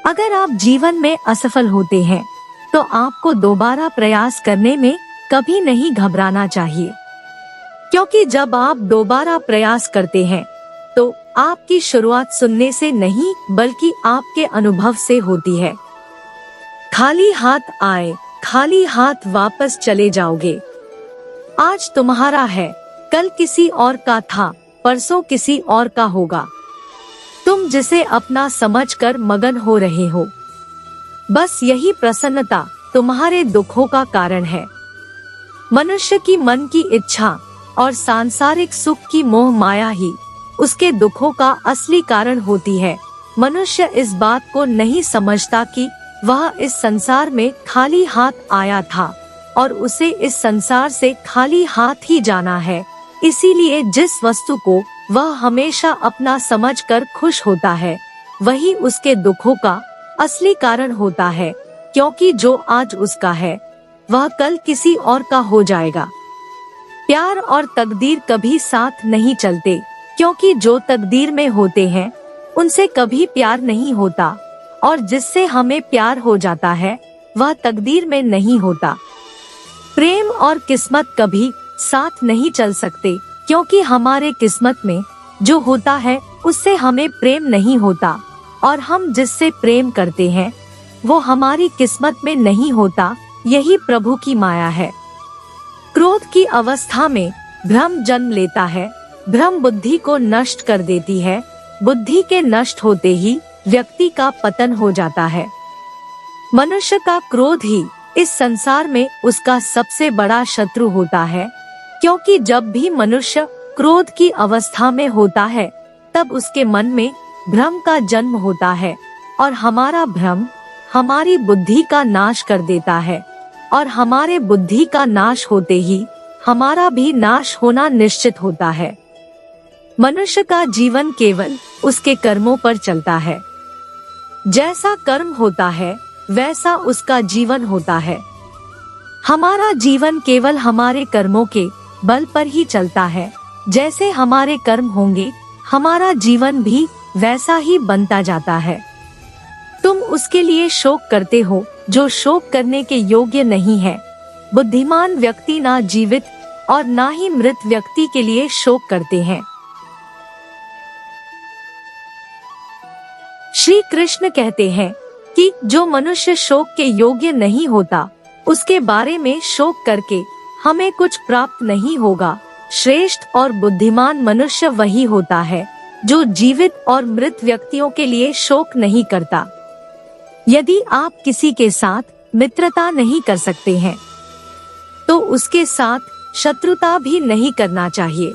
अगर आप जीवन में असफल होते हैं तो आपको दोबारा प्रयास करने में कभी नहीं घबराना चाहिए, क्योंकि जब आप दोबारा प्रयास करते हैं तो आपकी शुरुआत सुनने से नहीं बल्कि आपके अनुभव से होती है। खाली हाथ आए, खाली हाथ वापस चले जाओगे। आज तुम्हारा है, कल किसी और का था, परसों किसी और का होगा। तुम जिसे अपना समझकर मगन हो रहे हो, बस यही प्रसन्नता तुम्हारे दुखों का कारण है। मनुष्य की मन की इच्छा और सांसारिक सुख की मोह माया ही उसके दुखों का असली कारण होती है। मनुष्य इस बात को नहीं समझता कि वह इस संसार में खाली हाथ आया था और उसे इस संसार से खाली हाथ ही जाना है। इसीलिए जिस वस्तु को वह हमेशा अपना समझकर खुश होता है, वही उसके दुखों का असली कारण होता है, क्योंकि जो आज उसका है वह कल किसी और का हो जाएगा। प्यार और तकदीर कभी साथ नहीं चलते, क्योंकि जो तकदीर में होते हैं उनसे कभी प्यार नहीं होता, और जिससे हमें प्यार हो जाता है वह तकदीर में नहीं होता। प्रेम और किस्मत कभी साथ नहीं चल सकते, क्योंकि हमारे किस्मत में जो होता है उससे हमें प्रेम नहीं होता, और हम जिससे प्रेम करते हैं वो हमारी किस्मत में नहीं होता। यही प्रभु की माया है। क्रोध की अवस्था में भ्रम जन्म लेता है। भ्रम बुद्धि को नष्ट कर देती है। बुद्धि के नष्ट होते ही व्यक्ति का पतन हो जाता है। मनुष्य का क्रोध ही इस संसार में उसका सबसे बड़ा शत्रु होता है, क्योंकि जब भी मनुष्य क्रोध की अवस्था में होता है तब उसके मन में भ्रम का जन्म होता है, और हमारा भ्रम हमारी बुद्धि का नाश कर देता है, और हमारे बुद्धि का नाश होते ही हमारा भी नाश होना निश्चित होता है। मनुष्य का जीवन केवल उसके कर्मों पर चलता है। जैसा कर्म होता है वैसा उसका जीवन होता है। हमारा जीवन केवल हमारे कर्मों के बल पर ही चलता है। जैसे हमारे कर्म होंगे हमारा जीवन भी वैसा ही बनता जाता है। तुम उसके लिए शोक करते हो जो शोक करने के योग्य नहीं है। बुद्धिमान व्यक्ति ना जीवित और ना ही मृत व्यक्ति के लिए शोक करते हैं। श्री कृष्ण कहते हैं कि जो मनुष्य शोक के योग्य नहीं होता उसके बारे में शोक करके हमें कुछ प्राप्त नहीं होगा। श्रेष्ठ और बुद्धिमान मनुष्य वही होता है जो जीवित और मृत व्यक्तियों के लिए शोक नहीं करता। यदि आप किसी के साथ मित्रता नहीं कर सकते हैं तो उसके साथ शत्रुता भी नहीं करना चाहिए।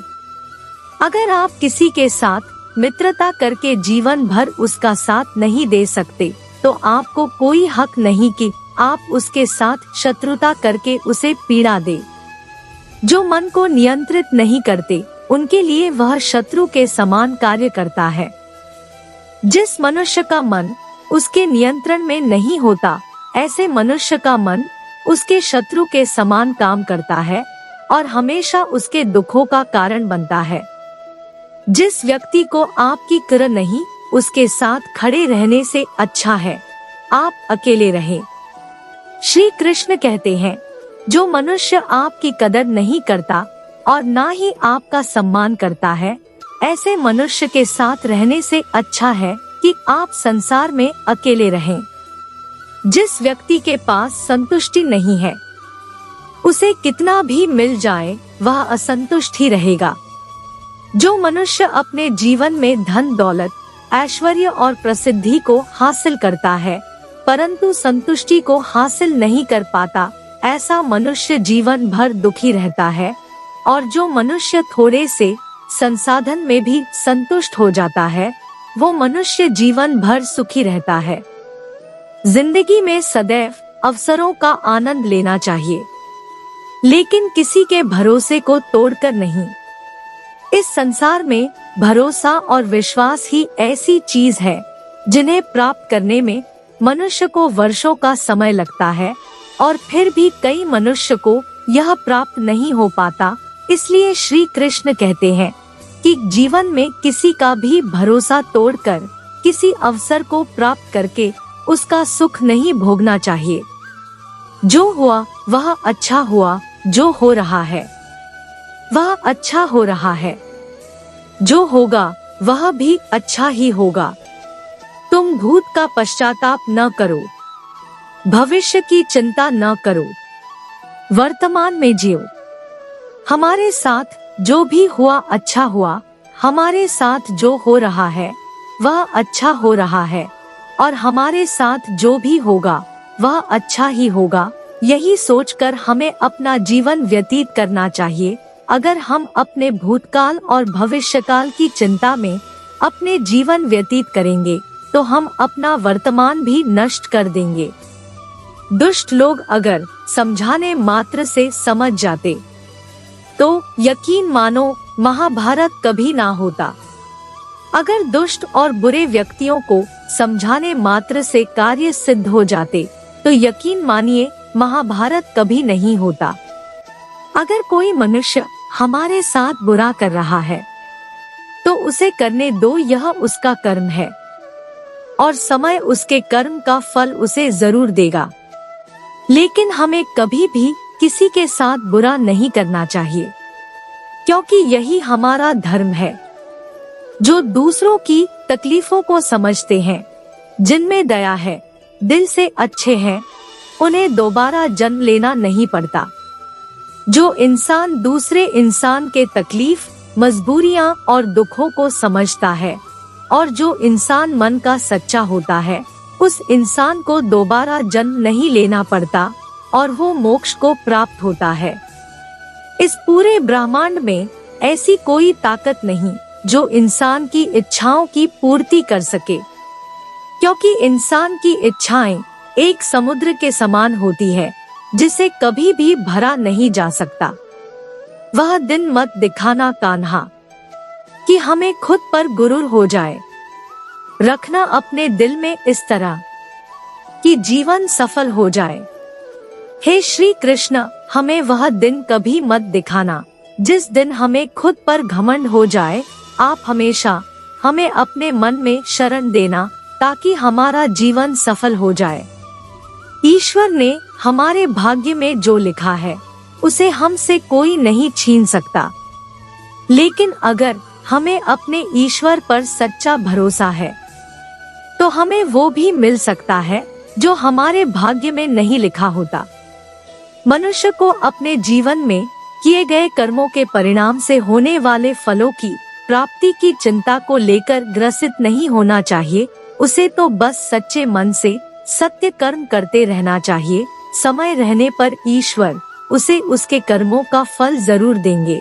अगर आप किसी के साथ मित्रता करके जीवन भर उसका साथ नहीं दे सकते तो आपको कोई हक नहीं कि आप उसके साथ शत्रुता करके उसे पीड़ा दे। जो मन को नियंत्रित नहीं करते उनके लिए वह शत्रु के समान कार्य करता है। जिस मनुष्य का मन उसके नियंत्रण में नहीं होता, ऐसे मनुष्य का मन उसके शत्रु के समान काम करता है और हमेशा उसके दुखों का कारण बनता है। जिस व्यक्ति को आपकी कर नहीं, उसके साथ खड़े रहने से अच्छा है आप अकेले रहें। श्री कृष्ण कहते हैं, जो मनुष्य आपकी कदर नहीं करता और ना ही आपका सम्मान करता है, ऐसे मनुष्य के साथ रहने से अच्छा है कि आप संसार में अकेले रहें। जिस व्यक्ति के पास संतुष्टि नहीं है, उसे कितना भी मिल जाए वह असंतुष्ट ही रहेगा। जो मनुष्य अपने जीवन में धन दौलत, ऐश्वर्य और प्रसिद्धि को हासिल करता है परंतु संतुष्टि को हासिल नहीं कर पाता, ऐसा मनुष्य जीवन भर दुखी रहता है। और जो मनुष्य थोड़े से संसाधन में भी संतुष्ट हो जाता है, वो मनुष्य जीवन भर सुखी रहता है। जिंदगी में सदैव अवसरों का आनंद लेना चाहिए, लेकिन किसी के भरोसे को तोड़कर नहीं। इस संसार में भरोसा और विश्वास ही ऐसी चीज है जिन्हें प्राप्त करने में मनुष्य को वर्षों का समय लगता है, और फिर भी कई मनुष्य को यह प्राप्त नहीं हो पाता। इसलिए श्री कृष्ण कहते हैं कि जीवन में किसी का भी भरोसा तोड़कर किसी अवसर को प्राप्त करके उसका सुख नहीं भोगना चाहिए। जो हुआ वह अच्छा हुआ, जो हो रहा है वह अच्छा हो रहा है, जो होगा वह भी अच्छा ही होगा। तुम भूत का पश्चाताप न करो, भविष्य की चिंता न करो, वर्तमान में जियो। हमारे साथ जो भी हुआ अच्छा हुआ, हमारे साथ जो हो रहा है वह अच्छा हो रहा है, और हमारे साथ जो भी होगा वह अच्छा ही होगा। यही सोचकर हमें अपना जीवन व्यतीत करना चाहिए। अगर हम अपने भूतकाल और भविष्यकाल की चिंता में अपने जीवन व्यतीत करेंगे तो हम अपना वर्तमान भी नष्ट कर देंगे। दुष्ट लोग अगर समझाने मात्र से समझ जाते तो यकीन मानो महाभारत कभी ना होता। अगर दुष्ट और बुरे व्यक्तियों को समझाने मात्र से कार्य सिद्ध हो जाते तो यकीन मानिए महाभारत कभी नहीं होता। अगर कोई मनुष्य हमारे साथ बुरा कर रहा है तो उसे करने दो, यह उसका कर्म है और समय उसके कर्म का फल उसे जरूर देगा। लेकिन हमें कभी भी किसी के साथ बुरा नहीं करना चाहिए, क्योंकि यही हमारा धर्म है। जो दूसरों की तकलीफों को समझते हैं, जिनमें दया है, दिल से अच्छे हैं, उन्हें दोबारा जन्म लेना नहीं पड़ता। जो इंसान दूसरे इंसान के तकलीफ, मजबूरियां और दुखों को समझता है और जो इंसान मन का सच्चा होता है, उस इंसान को दोबारा जन्म नहीं लेना पड़ता और वो मोक्ष को प्राप्त होता है। इस पूरे ब्रह्मांड में ऐसी कोई ताकत नहीं जो इंसान की इच्छाओं की पूर्ति कर सके, क्योंकि इंसान की इच्छाएं एक समुद्र के समान होती है जिसे कभी भी भरा नहीं जा सकता। वह दिन मत दिखाना कान्हा कि हमें खुद पर गुरूर हो जाए। रखना अपने दिल में इस तरह कि जीवन सफल हो जाए। हे श्री कृष्ण, हमें वह दिन कभी मत दिखाना जिस दिन हमें खुद पर घमंड हो जाए। आप हमेशा हमें अपने मन में शरण देना ताकि हमारा जीवन सफल हो जाए। ईश्वर ने हमारे भाग्य में जो लिखा है उसे हमसे कोई नहीं छीन सकता। लेकिन अगर हमें अपने ईश्वर पर सच्चा भरोसा है तो हमें वो भी मिल सकता है जो हमारे भाग्य में नहीं लिखा होता। मनुष्य को अपने जीवन में किए गए कर्मों के परिणाम से होने वाले फलों की प्राप्ति की चिंता को लेकर ग्रसित नहीं होना चाहिए। उसे तो बस सच्चे मन से सत्य कर्म करते रहना चाहिए। समय रहने पर ईश्वर उसे उसके कर्मों का फल जरूर देंगे।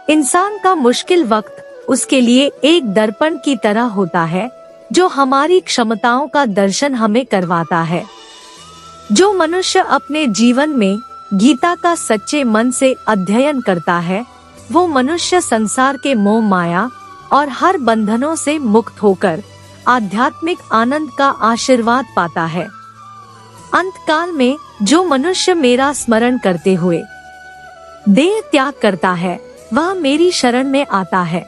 इंसान का मुश्किल वक्त उसके लिए एक दर्पण की तरह होता है जो हमारी क्षमताओं का दर्शन हमें करवाता है। जो मनुष्य अपने जीवन में गीता का सच्चे मन से अध्ययन करता है, वो मनुष्य संसार के मोह माया और हर बंधनों से मुक्त होकर आध्यात्मिक आनंद का आशीर्वाद पाता है। अंत काल में जो मनुष्य मेरा स्मरण करते हुए देह त्याग करता है, वह मेरी शरण में आता है।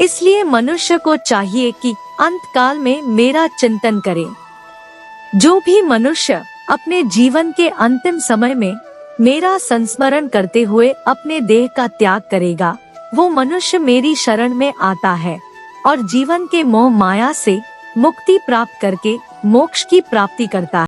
इसलिए मनुष्य को चाहिए कि अंत काल में मेरा चिंतन करे। जो भी मनुष्य अपने जीवन के अंतिम समय में मेरा संस्मरण करते हुए अपने देह का त्याग करेगा, वो मनुष्य मेरी शरण में आता है और जीवन के मोह माया से मुक्ति प्राप्त करके मोक्ष की प्राप्ति करता है।